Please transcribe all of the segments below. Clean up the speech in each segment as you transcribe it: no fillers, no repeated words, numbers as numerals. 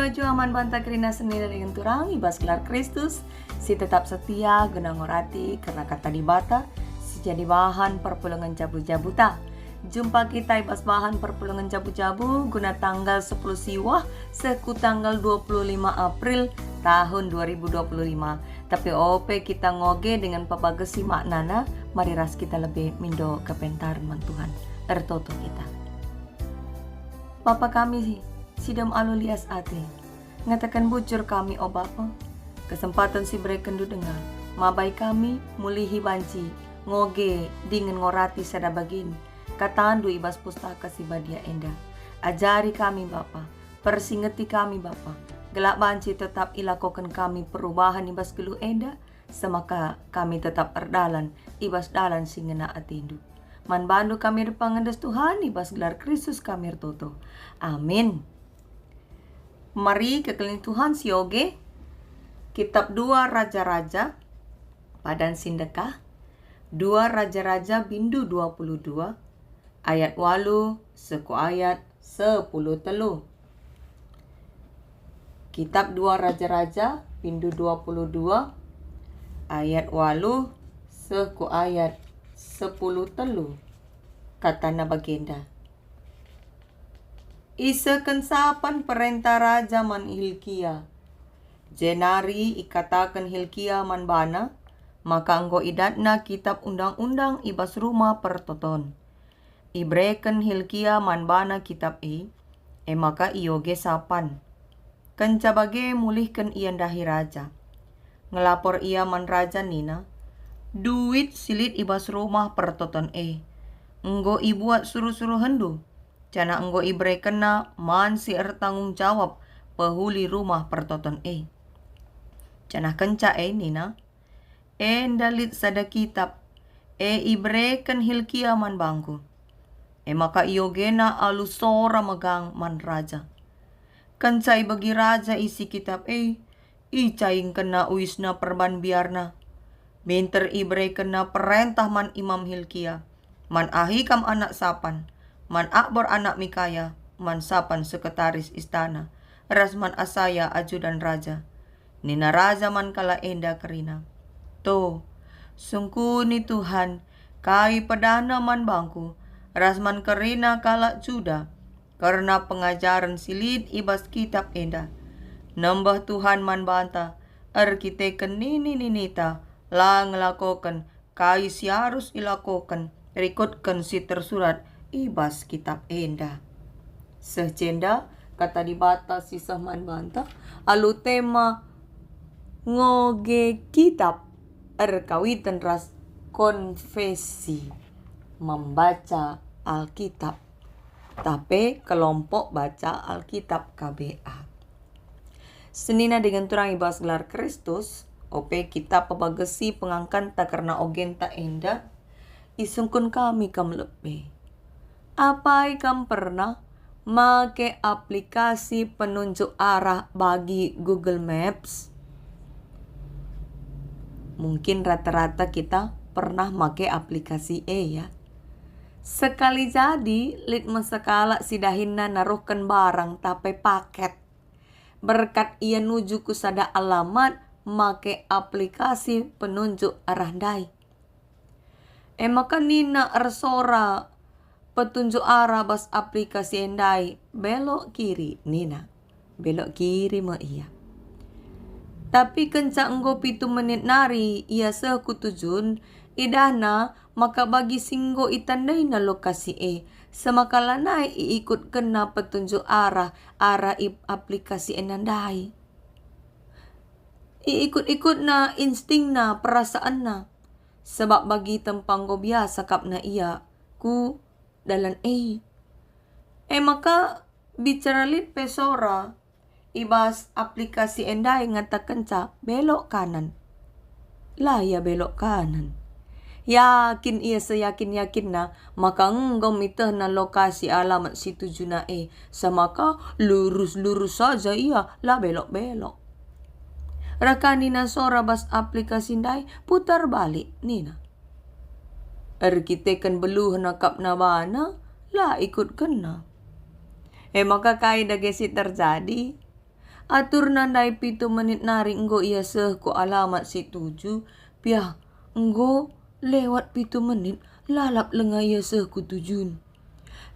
Jojo aman banta kerina senira dengan turang ibas gelar Kristus, si tetap setia guna ngorati karena kata dibata, si jadi bahan perpulungan jabu-jabuta. Jumpa kita ibas bahan perpulungan jabu-jabu guna tanggal 10 siwah seku tanggal 25 April tahun 2025. Tapi ope kita ngoge dengan papagesi maknana, mari ras kita lebih mindo kepentaran man Tuhan. Ertoto kita. Bapa kami sidam alulias ate, ngatakan bujur kami o Bapa, kesempatan si brekendu dengar, mabai kami mulihi banci, ngoge dingin ngorati sada bagin, katandu ibas pustaka si badia enda. Ajari kami Bapa, persingeti kami Bapa, gelak banci tetap ilakokan kami perubahan ibas gelu enda, semaka kami tetap erdalan ibas dalan singena atindu. Man bandu kami depangandes Tuhan ibas gelar Kristus kami ertoto. Amin. Mari kekeliling Tuhan sioge kitab 2 Raja-Raja padan sindekah 2 Raja-Raja bindu 22 ayat 8 seku ayat 10 telu. Kitab 2 Raja-Raja bindu 22 ayat 8 seku ayat 10 telu. Katana bagenda. Isakan sapan perintah Raja man Hilkia. Jenari ikatakan Hilkia man bana, maka anggo idatna kitab undang-undang ibas rumah pertoton. Ibreken Hilkia man bana kitab maka ioge sapan. Kenca bage mulihkan ian dahi raja. Ngelapor ia man raja nina, duit silit ibas rumah pertoton enggo ibuat suruh-suruh hendu. Cana enggo ibre kena man si tanggung jawab pehuli rumah pertoton Cana kenca nina. Dalit sada kitab. Ibre ken Hilkia man bangku. Maka iogena alusora magang man raja. Kenca bagi raja isi kitab icaing kena uisna perban biarna. Binter ibre kena perintah man Imam Hilkia. Man ahikam anak sapan. Man Akbar anak Mikaya, man sapan sekretaris istana, rasman Asaya ajudan raja. Nina raja man kala enda kerina. To, sungkuni Tuhan, kai pedana man bangku, rasman kerina kala juda, karena pengajaran silid ibas kitab enda. Nambah Tuhan man banta, arkiteken ninita, lang lakokan, kai si harus ilakokan, rikutkan si tersurat, ibas kitab enda. Sejenda kata dibata sisah man banta alu tema ngoge kitab erkawitan ras konfesi membaca Alkitab. Tapi kelompok baca Alkitab KBA. Senina dengan turang ibas gelar Kristus ope kita pebagesi pengangkan tak karena ogenta enda isungkun kami kam lebih. Apa ikam pernah make aplikasi penunjuk arah bagi Google Maps? Mungkin rata-rata kita pernah make aplikasi ya. Sekali jadi litme sekala sidahinna naruhkan barang tapi paket. Berkat ia nuju kusada alamat make aplikasi penunjuk arah dai. Maka nina ersora petunjuk arah bas aplikasi endai belok kiri nina. Belok kiri ma iya. Tapi kenca enggo 7 menit nari ia sekutujun idana maka bagi singgo itandai na lokasi semakala nai iikut kena petunjuk arah aplikasi enandai. Iikut-ikut na insting na perasaan na. Sebab bagi tempang go biasa kap na iya ku dalan maka bicara lit pesora ibas aplikasi endai ngatakan belok kanan. Lah ya belok kanan. Yakin ia seyakin-yakin na maka engkau mitah na lokasi alamat situ juna semaka lurus-lurus saja ia lah belok-belok. Rakani na sora bas aplikasi endai putar balik nina. Arkitekan beluh nakap na bana, lah ikut kena. Maka kai dagesi terjadi. Atur nandai 7 menit nari enggo ia seh ko alamat si tuju. Piah enggo lewat 7 menit lalap lenga ia seh ku tujun.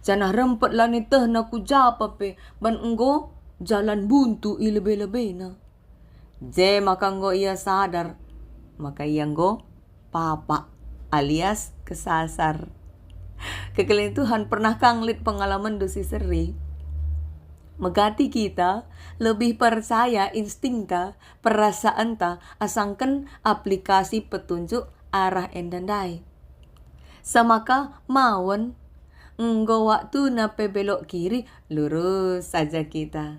Janah rempet lah ni teh na ku japa pe ban enggo jalan buntu i lebe-lebe na. Je maka enggo ia sadar. Maka ia enggo papa alias kesasar. Kekeliling Tuhan, pernah kanglit pengalaman dosi seri? Megati kita lebih percaya insting ta, perasaan ta, asangkan aplikasi petunjuk arah endandai. Samaka mawan enggo waktu na pe belok kiri, lurus saja kita.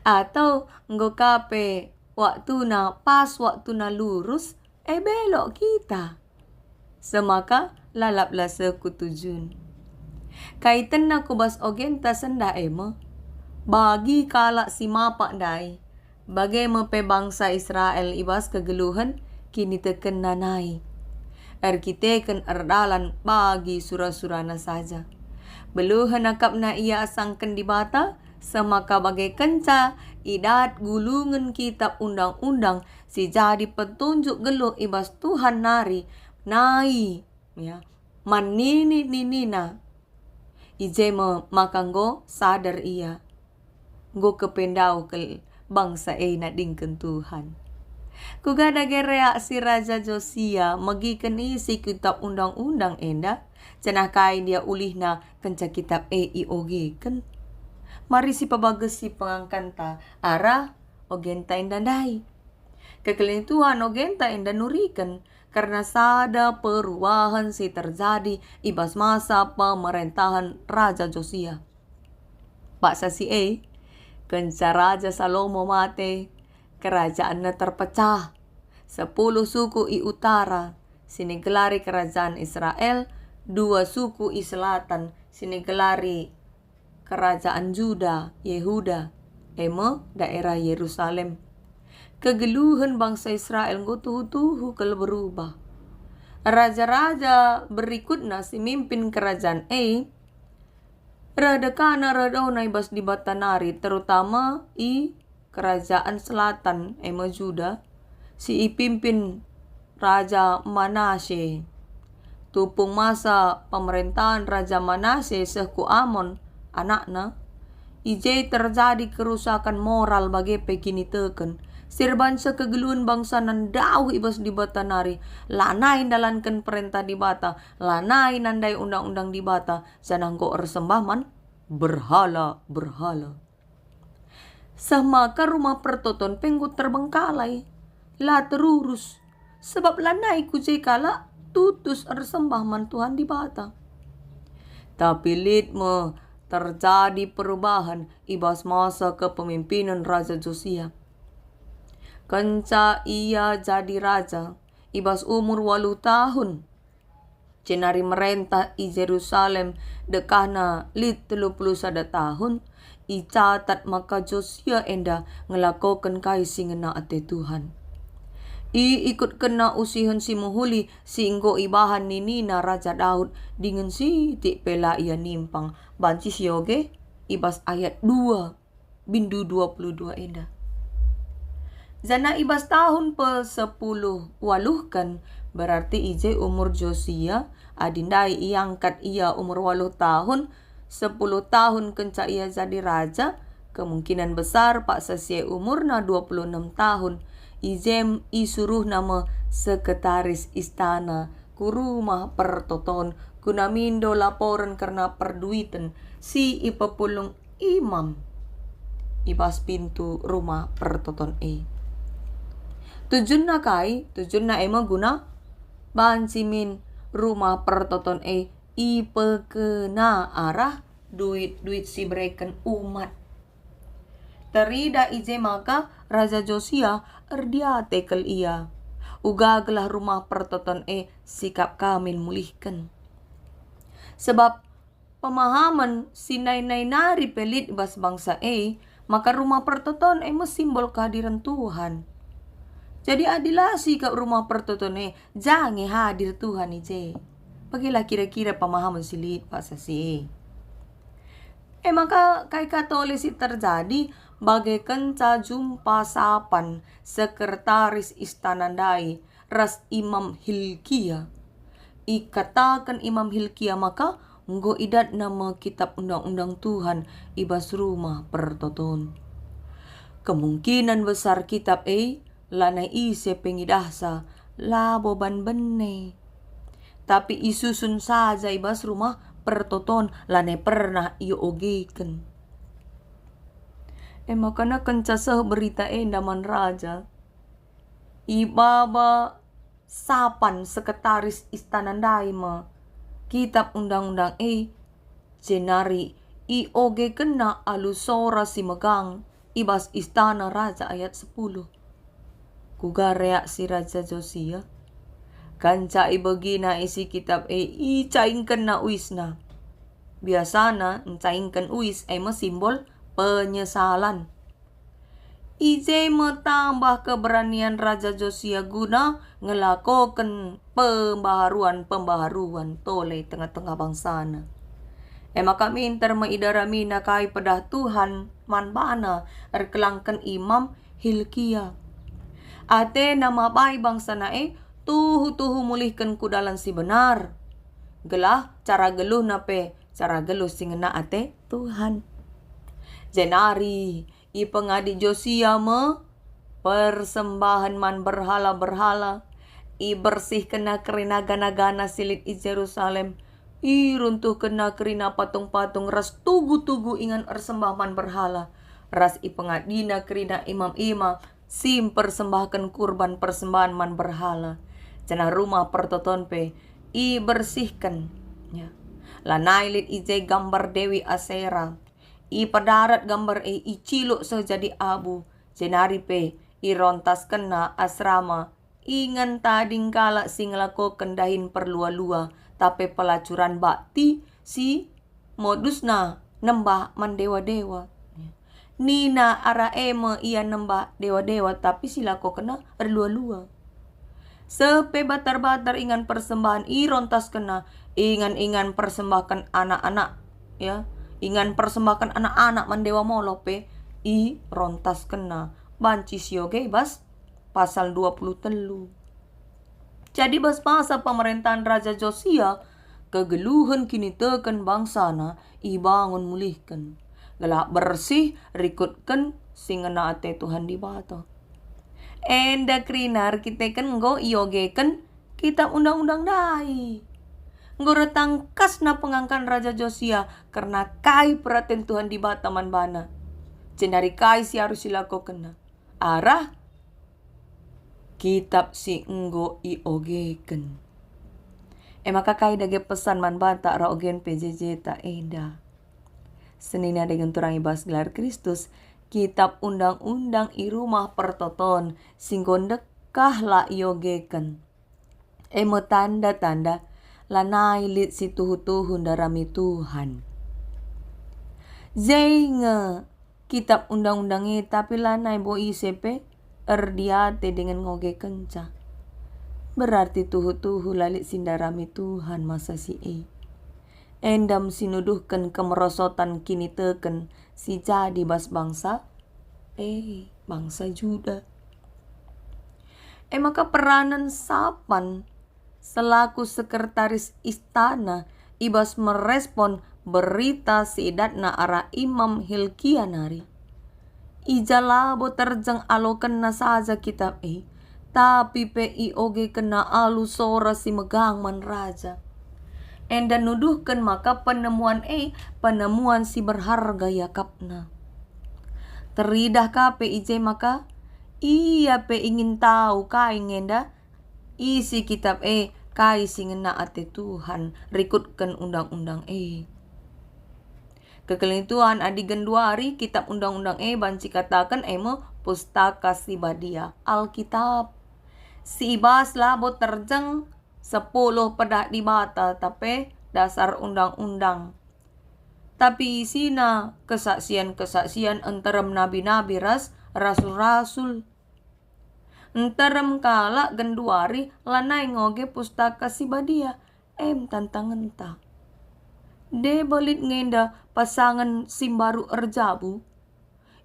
Atau enggo kape waktu na pas waktu na lurus, belok kita. Semaka lalaplah sekutujun. Kaitan na kubas ogen ta senda ema. Bagi kalak si mapak dai. Bagaimana pe bangsa Israel ibas kegeluhan kini teken nanai. Erkiteken erdalan bagi surah-surana saja. Beluhan nakap na ia asangken di bata. Semaka bagai kenca idat gulungan kitab undang-undang si jadi petunjuk geluh ibas Tuhan nari. Nai ya manini ninina ijema makanggo sadar ia go kependau ke bangsa na dingken Tuhan. Kugada ge reaksi Raja Josia magiken isi kitab undang-undang enda cenah kain dia ulihna kenca kitab EIOG ken. Mari si pabages si pengangkanta arah ogenta endandai. Kekeliling Tuhan ogenta enda nuriken karena sada perubahan si terjadi ibas masa pemerintahan Raja Josia. Pak Sasi kenca Raja Salomo mate, kerajaannya terpecah. 10 suku i utara, sini gelari kerajaan Israel, 2 suku i selatan, sini gelari kerajaan Juda, Yehuda, daerah Yerusalem. Kegeluhan bangsa Israel go tuhu-tuhu kalau berubah. Raja-raja berikutnya si mimpin kerajaan rada kana rada naibas di batanari terutama i kerajaan selatan Juda si pimpin Raja Manasye. Tupung masa pemerintahan Raja Manasye seku Amon anakna ije terjadi kerusakan moral bagi pekini teken. Sirban kegeluhan bangsa nan dauh ibas di bata nari. Lanai dalankan perintah di bata. Lanai nandai undang-undang di bata. Sanangko ersembahman berhala. Samaka rumah pertoton penggut terbengkalai. Lah terurus. Sebab lanai kujai kala tutus ersembahman Tuhan di bata. Tapi litme terjadi perubahan ibas masa kepemimpinan Raja Josia. Kenca ia jadi raja, ibas umur 8 tahun. Cenari merentah i Jerusalem dekahna 31 tahun. I catat maka Josia enda ngelakokan kai si ngena ate Tuhan. I ikut kena usihan si muhuli singgo ibahan ninina Raja Daud dengan si tik pela ia nimpang. Banci sioge ibas ayat 2 bindu 22 enda. Zana ibas tahun pe-10 waluhkan berarti ije umur Josia adindai iangkat ia umur 8 tahun 10 tahun kenca ia jadi raja kemungkinan besar Pak Sasi umurna 26 tahun ijem isuruh nama sekretaris istana ku rumah pertoton kunamindo laporan karena perduitan si ipepulung imam ibas pintu rumah pertoton Tujunna guna bancimin rumah pertoton ipekena arah duit si bereken umat. Terida ije maka Raja Josia erdia tekel ia. Ugaglah rumah pertoton sikap kamil mulihkan. Sebab pemahaman sinai-nai nari pelit bas bangsa maka rumah pertoton simbol kehadiran Tuhan. Jadi adilah sikap rumah pertoton jangan hadir Tuhan ije. Bagilah kira-kira pemahaman silit Pak Sasi. Maka kai katolisi terjadi bagaikan jumpa sapan sekretaris istana dai ras Imam Hilkia. Ikatakan Imam Hilkia maka nggo idat nama kitab undang-undang Tuhan ibas rumah pertoton. Kemungkinan besar kitab lanai ise pengidahsa labo ban benne. Tapi isusun saja ibas rumah pertoton lanai pernah iyo ogeken. Makana kencasah berita daman raja. Ibaba sapan sekretaris istana daima kitab undang-undang jenari ioge kena alusora si megang ibas istana raja ayat 10. Kuga reaksi Raja Josia. Kanca ibagina isi kitab icaingkan na uisna. Biasana encaingkan uis simbol penyesalan. Ije metambah keberanian Raja Josia guna ngelakokan pembaharuan toleh tengah-tengah bangsana. Maka minter meidarami nakai pedah Tuhan manbana erkelangkan Imam Hilkia. Ate nama bai bangsa tuhu mulihkan kudalan si benar. Gelah cara geluh cara geluh singena ate Tuhan. Jenari pengadi Josia persembahan man berhala-berhala. Bersih kena kerina gana-gana silit Jerusalem. Runtuh kena kerina patung-patung ras tugu-tugu ingan ersembah man berhala. Ras pengadina kerina imam-imam sim persembahkan kurban persembahan man berhala. Cina rumah pertoton bersihkan. Ya. Lanai lit gambar Dewi Asera. Padarat gambar ciluk sejadi abu. Jenari rontas kena asrama. Ingan tading kala singlako kendahin perlua-lua. Tapi pelacuran bakti si modusna nembah mandewa-dewa. Nina ara ia nembah dewa-dewa tapi silako kena erlua-lua. Sepe batar-batar ingan persembahan rontas kena. Ingan persembahkan anak-anak ya. Ingan persembahkan anak-anak mandewa molope rontas kena. Banci sioge bas pasal 23. Jadi bas masa pemerintahan Raja Josia kegeluhan kini teken bangsana bangun mulihkan. Gelak bersih rikutkan singena ate Tuhan di bata. Enda krinar kita kan nggo iogekan kitab undang-undang dai. Nggo retangkas na pengangkan Raja Josia karena kai perhatian Tuhan di bata man bana. Jenari kai si harus silakokan. Arah kitab si nggo iogekan. Maka kai dage pesan man bata ra ogen PJJ ta eda. Senina dengan turang ibas gelar Kristus kitab undang-undang rumah pertoton singgon dekah la iogekan. Tanda-tanda lanai lit si tuhu-tuhu darami Tuhan. Zainge kitab undang-undang tapi lanai bo ICP erdiate dengan ngoge kenca. Berarti tuhu-tuhu lalit sindarami Tuhan masa si endam sinuduhkan kemerosotan kini teken si jadi bas bangsa bangsa Juda. Maka peranan sapan selaku sekretaris istana ibas merespon berita sidatna arah Imam Hilkia nari. Ijalabo terjang alokan na saja kitab tapi oge kena alu sora si megang man raja. Enda nuduhkan maka penemuan si berharga yakapna. Teridah ka maka iya ingin tahu kai ngenda isi kitab kai singena ate Tuhan rikutkan undang-undang Kekelituan adi genduari kitab undang-undang banci katakan pustaka si badia Alkitab. Si ibas labo terjeng 10 pedah di bata tapi dasar undang-undang. Tapi isina kesaksian-kesaksian enterem nabi-nabi rasul-rasul. Enterem kala genduari lanai ngoge pustaka si badia tantangan ta. De bolit ngenda pasangan simbaru erjabu.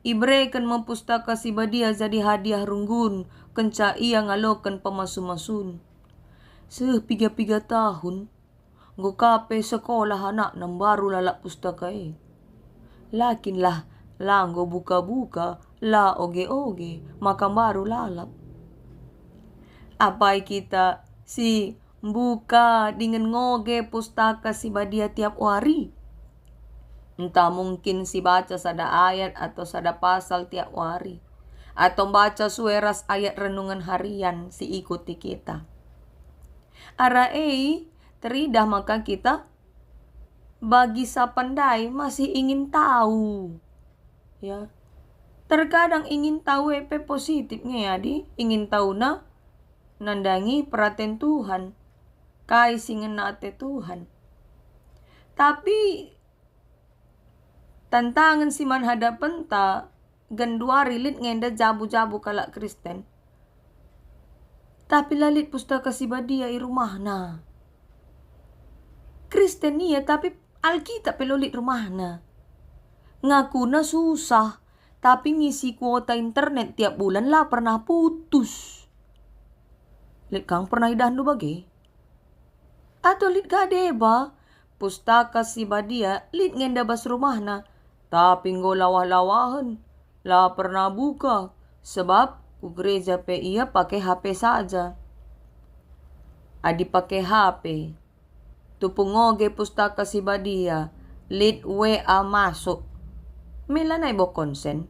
Ibrekan mempustaka si badia jadi hadiah runggun, kenca ia ngalokan pemasu-masun. 3 tahun, nggo kape sekolah anak nam baru lalak pustaka Lakin lah, langgo buka-buka, la oge-oge, maka baru lalap. Apai kita si buka dengan ngoge pustaka si badia tiap hari. Entah mungkin si baca sada ayat atau sada pasal tiap hari. Atau baca sueras ayat renungan harian si ikuti kita. Teridah maka kita bagi sapandai masih ingin tahu. Ya. Terkadang ingin tahu positifnya ya ingin tahu nandangi perhatian Tuhan. Kai singen nate Tuhan. Tapi tantangan si man hadapan ta ganduari lit ngenda jabu-jabu kalak Kristen. Tapi lalit pustaka si badia i rumahna. Kristen iya tapi Alkitab pelolit rumahna. Ngakuna susah, tapi ngisi kuota internet tiap bulan lah pernah putus. Lit kang pernah idahan bagi? Atau lit gadeba, pustaka si badia lit ngenda bas rumahna, tapi nggo lawah-lawahan, lah pernah buka, sebab ku gereja pe iya pakai HP saja. Adi pakai HP. Tupungoge pustaka si badia, lit WA masuk. Milanay bo konsen.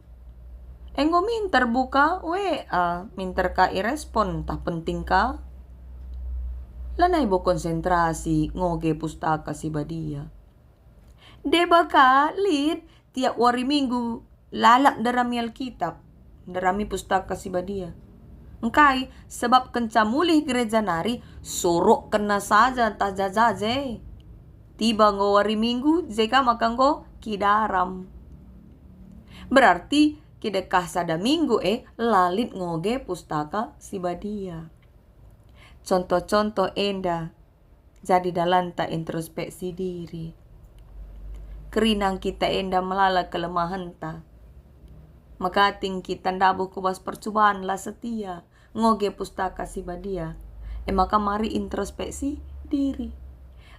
Enggo minter buka WA, minter ka irespon, tak penting ka. Lanay bo konsentrasi ngoge pustaka si badia. Deba ka, lit, tiap hari minggu lalak darami Alkitab, darami pustaka si badia. Engkai, sebab kenca mulih gereja nari, sorok kena saja entah jajaje. Tiba ngo hari minggu, jeka maka ngo kidaram. Berarti kidekah sada minggu lalit ngoge pustaka si badia. Contoh-contoh enda jadi dalam tak introspeksi diri. Kerinang kita enda melala kelemahan ta. Makating kita ndabuh kubas percobaan lah setia ngoge pustaka si badia. Maka mari introspeksi diri.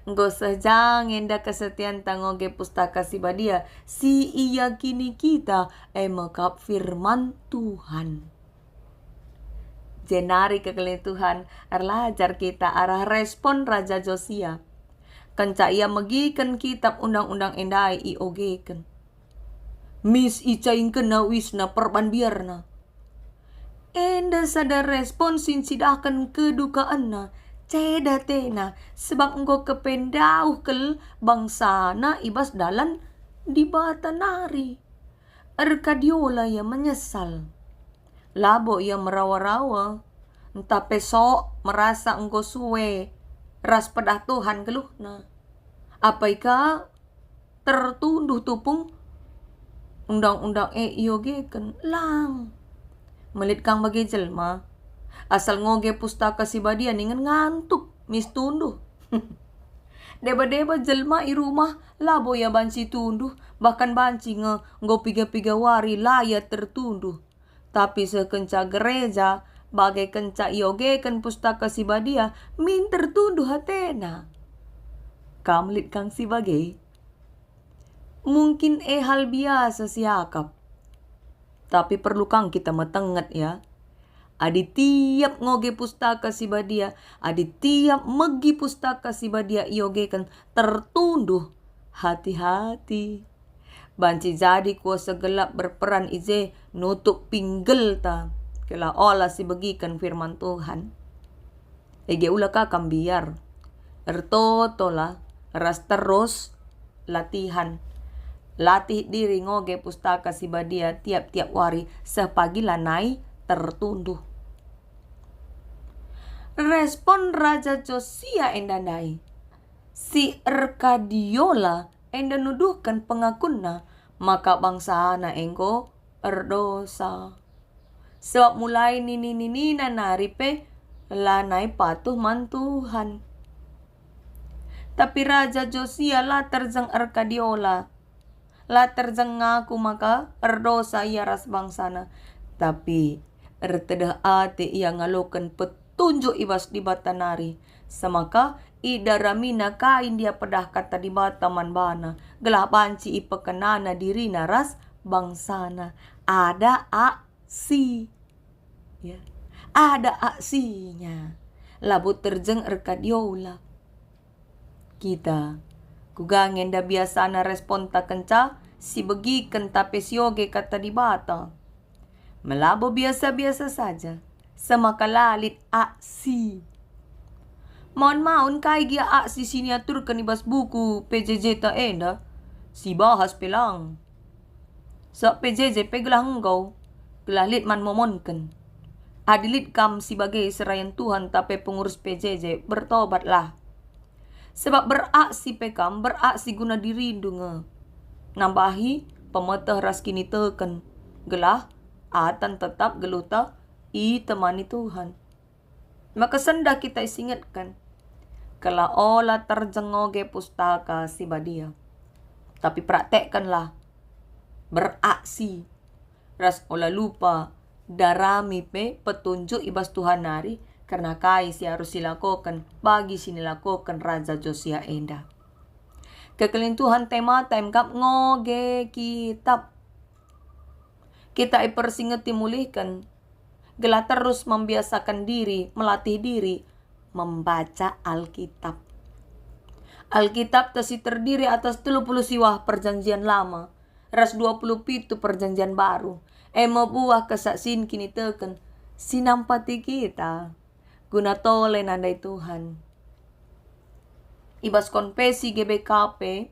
Nggo sejang enda kesetiaan ta ngoge pustaka si badia. Si iya kini kita maka firman Tuhan. Jenari kekali Tuhan arlajar kita arah respon Raja Josia. Kenca ia megikan kitab undang-undang endai iogekan. Mis icaing kena wisna perban biarna. Enda sadar respon sinsidahkan kedukaanna. Ceda tena sebab engkau kependauh kel bangsana ibas dalan di bata nari. Arkadiola yang menyesal. Labo ia merawa-rawa. Entah pesok merasa engkau suwe. Ras pedah Tuhan geluhna. Apaika tertunduh tupung undang-undang iogekan lang. Melit kang bagi jelma. Asal ngoge pustaka si badia ningen ngantuk mis tunduh. Deba-deba jelma i rumah labo ya banci tunduh. Bahkan banci nggo piga-piga wari layat tertunduh. Tapi sekenca gereja, bagai kenca iogekan pustaka si badia, min tertunduh hatena. Kamlit kang si bagai. Mungkin hal biasa siakap. Tapi perlu kang kita metenget ya. Adi tiap ngoge pustaka si badia, adi tiap megi pustaka si badia iogekan tertunduh. Hati-hati. Banci jadi kuasa gelap berperan ije nutup pinggel ta. Kela olah si begikan firman Tuhan. Ege ula kakam biar. Ertotola ras terus latihan. Latih diri ngoge pustaka si badia tiap-tiap hari sepagi lanai tertunduh. Respon Raja Josia endandai. Si Arkadiola enda nuduhkan pengakunna, maka bangsa na engko erdosa. Sebab mulai nini-nina naripe lanai patuh man Tuhan. Tapi Raja Josia lah terjang Arkadiola. La terjengaku maka erdosa ia ras bangsana. Tapi ertedah ate ia ngalokan petunjuk ibas di batanari. Semaka ida ramina kain dia pedah kata di bata manbana. Gelah banci ipekenana diri naras bangsana. Ada aksi. Ya. Ada aksinya. Labu terjeng erkadiola. Kita kugangen da biasa na respon ta kenca si begi kenta pesioge kata di bata. Melabo biasa-biasa saja. Semakalalit aksi. Maun kai gia aksi siniatur kanibas buku PJJ ta enda. Si bahas pelang. Sa PJJ pegelah enggau. Gelah lit man momonken. Adilit kam sebagai serayan Tuhan tapi pengurus PJJ bertobatlah. Sebab beraksi pekam beraksi guna diri dunga. Nambahi pemetah ras kini teken. Gelah atan tetap geluta i temani Tuhan. Maka sendah kita isingatkan. Kala ola terjengoge pustaka si badia. Tapi praktekkanlah. Beraksi. Ras ola lupa. Darami pe petunjuk ibas Tuhan nari. Karena kai si harus dilakukan. Bagi sini lakukan Raja Josia enda. Kekelin Tuhan tema time kap ngoge kitab. Kita ipersingeti mulihkan. Gelah terus membiasakan diri. Melatih diri. Membaca Alkitab. Alkitab tesi terdiri atas 30 siwah perjanjian lama. Ras 20 pitu perjanjian baru. Emo buah kesaksian kini teken. Sinampati kita. Guna tole nandai Tuhan. Ibas konfesi GBKP.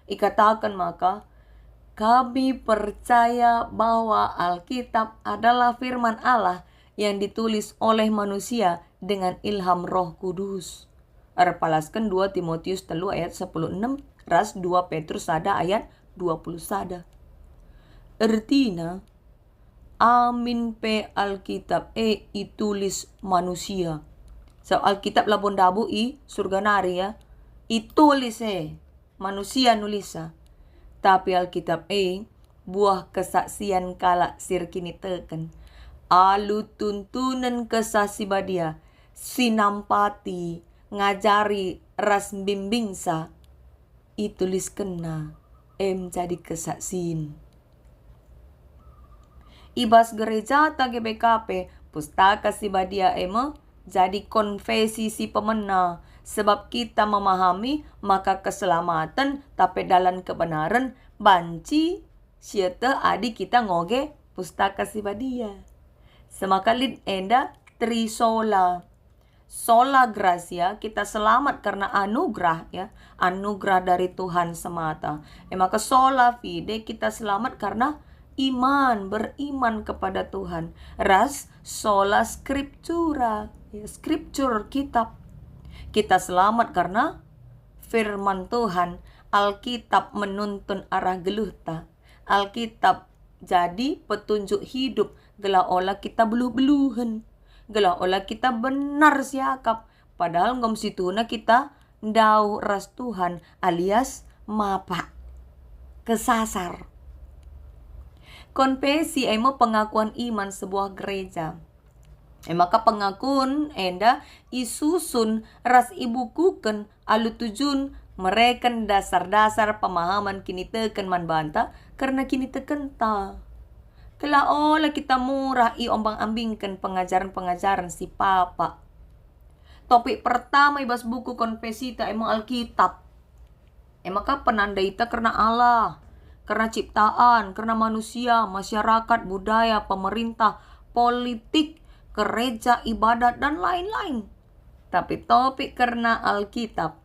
Ikatakan maka. Kami percaya bahwa Alkitab adalah firman Allah. Yang ditulis oleh manusia dengan ilham Roh Kudus. Arpalaskan 2 Timotius 3 ayat 10:6. Ras 2 Petrus sada ayat 20 sada. Ertina. Amin pe Alkitab itulis manusia. So Alkitab labon dabu surga nari ya. Itulis manusia nulisa. Tapi Alkitab buah kesaksian kala sirkini teken. Alu tuntunan kesasi badia. Sinampati ngajari ras bimbingsa. Itulis kena jadi kesaksian. Ibas gereja ta GBKP pustaka si badia jadi konfesi si pemena. Sebab kita memahami maka keselamatan tapi dalam kebenaran banci syete adi kita ngoge pustaka si badia. Semakalit enda trisola. Sola gracia kita selamat karena anugerah ya. Anugerah dari Tuhan semata. Maka sola fide kita selamat karena iman, beriman kepada Tuhan. Ras sola scriptura, ya, scripture kitab. Kita selamat karena firman Tuhan. Alkitab menuntun arah geluhta. Alkitab jadi petunjuk hidup. Gelah olah kita beluh-beluhan. Gelah olah kita benar siakap. Padahal ngom situna kita ndau ras Tuhan alias mapa. Kesasar. Konfesi pengakuan iman sebuah gereja. Maka pengakuan enda isusun ras ibukuken alu tujun mereken dasar-dasar pemahaman kini teken manbanta karena kini teken ta. Kela olah kita murah ombang-ambingkan pengajaran-pengajaran si papa. Topik pertama ibas buku konfesi ta Alkitab. Maka penanda ita karena Allah. Karena ciptaan, karena manusia, masyarakat, budaya, pemerintah, politik, gereja, ibadat, dan lain-lain. Tapi topik karena Alkitab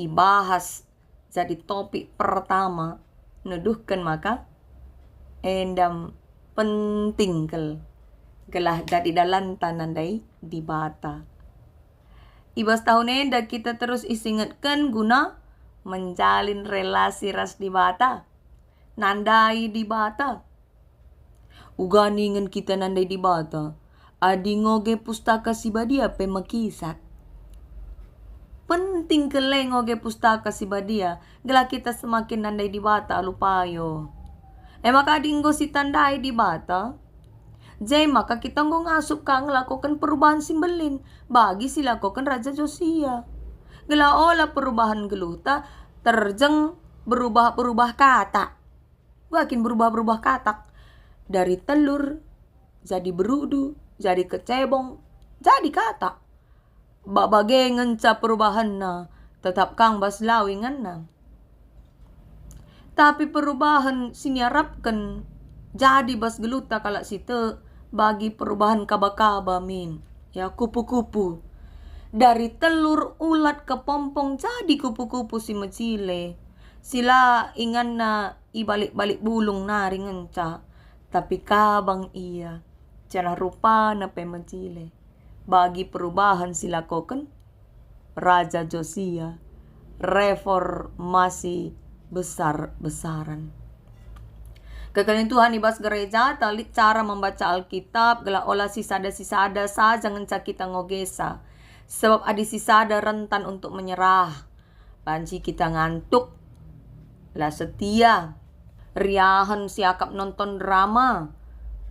ibahas jadi topik pertama. Nuduhkan maka endam penting gelah jadi dalam tanandai di bata. Ibas tahun enda kita terus isingatkan guna menjalin relasi ras di bata. Nandai di bata. Uganingan kita nandai di bata. Adi ngoge pustaka si badia pemakisat. penting keleng oge pustaka si badia. Gela kita semakin nandai di bata alupayo. Maka dinggo si tandai di bata. Jai maka kita ngasup kang lakukan perubahan simbelin. Bagi si lakukan Raja Josia. Gela olah perubahan geluta terjeng berubah kata. Makin berubah kata. Dari telur jadi berudu, jadi kecebong, jadi kata. Babage ngenca perubahan na, tetap kang bas lawingan na. Tapi perubahan siniarapkan jadi bas geluta kalak situ bagi perubahan kaba-kaba min. Ya kupu-kupu. Dari telur ulat ke pompong jadi kupu-kupu si mecile. Sila ingan na ibalik-balik bulung na ringenca. Tapi kabang iya. Cara rupa na pe mecile. Bagi perubahan silakokan Raja Josia, reformasi besar-besaran. Kekalian Tuhan ibas gereja talit cara membaca Alkitab gela olah sisada saja ngenca kita ngogesa. Sebab adi sisada rentan untuk menyerah. Banci kita ngantuk. Lah setia. Riahan siakap nonton drama.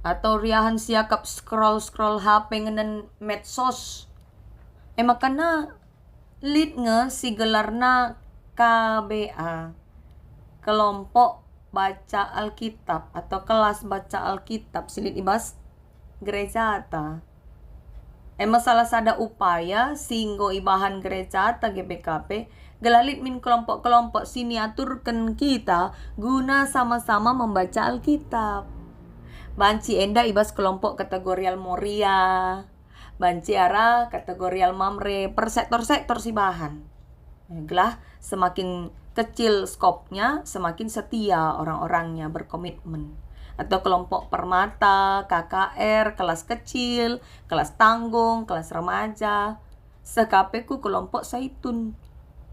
Atau riahan siakap scroll HP ngenen medsos. Makana lead nge si gelarna KBA. Kelompok baca Alkitab atau kelas baca Alkitab silit ibas gereja ta. Salah sada upaya singgo ibahan gereja ta GBKP gelalit min kelompok-kelompok sini aturkan kita guna sama-sama membaca Alkitab. Banci enda ibas kelompok kategorial Moria. Banci ara kategorial Mamre per sektor-sektor si bahan. Gelah semakin kecil skopnya semakin setia orang-orangnya berkomitmen. Atau kelompok Permata, KKR, kelas kecil, kelas tanggung, kelas remaja. Sekapeku kelompok Saitun.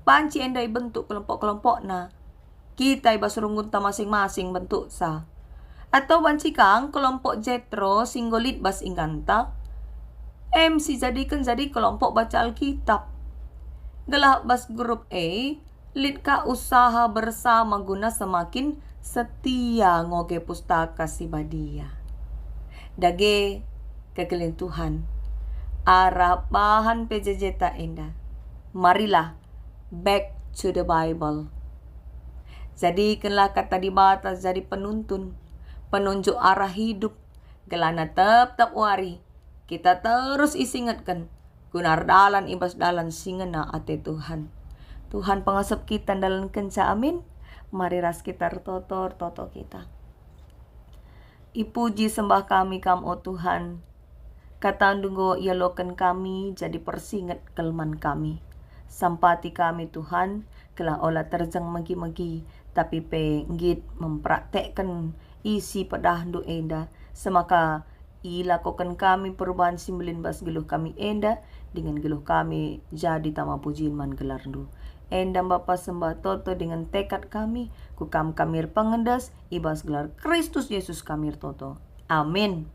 Banci enda bentuk kelompok-kelompok na. Kita ibas runggun ta masing-masing bentuk sa. Atau banci kang kelompok Jetro singgolit bas inganta. MC jadikan jadi kelompok baca Alkitab. Gelah bas grup A, lit ka usaha bersama guna semakin setia ngoge pustaka si badia. Dage kekelian Tuhan. Arah bahan PJJ ta indah. Marilah back to the Bible. Jadikanlah kata di batas jadi penuntun. Penunjuk arah hidup. Gelana tetap wari. Kita terus isingatkan. Gunar dalan ibas dalan singena ate Tuhan. Tuhan pengasap kita dalam kenca amin. Mari ras kita toto kita. Ipuji sembah kami kam o Tuhan. Katandunggo ialokan kami jadi persingat kelman kami. Sampati kami Tuhan. Kelah olah terjang magi-magi. Tapi penggit mempraktekkan isi pedahdu enda. Semaka ilakukan kami perubahan simbolin bas geluh kami enda. Dengan geluh kami jadi tama pujian man gelardu. Enda Bapa sembah toto dengan tekad kami. Kukam kamir pengendas ibas gelar Kristus Yesus kamir toto. Amin.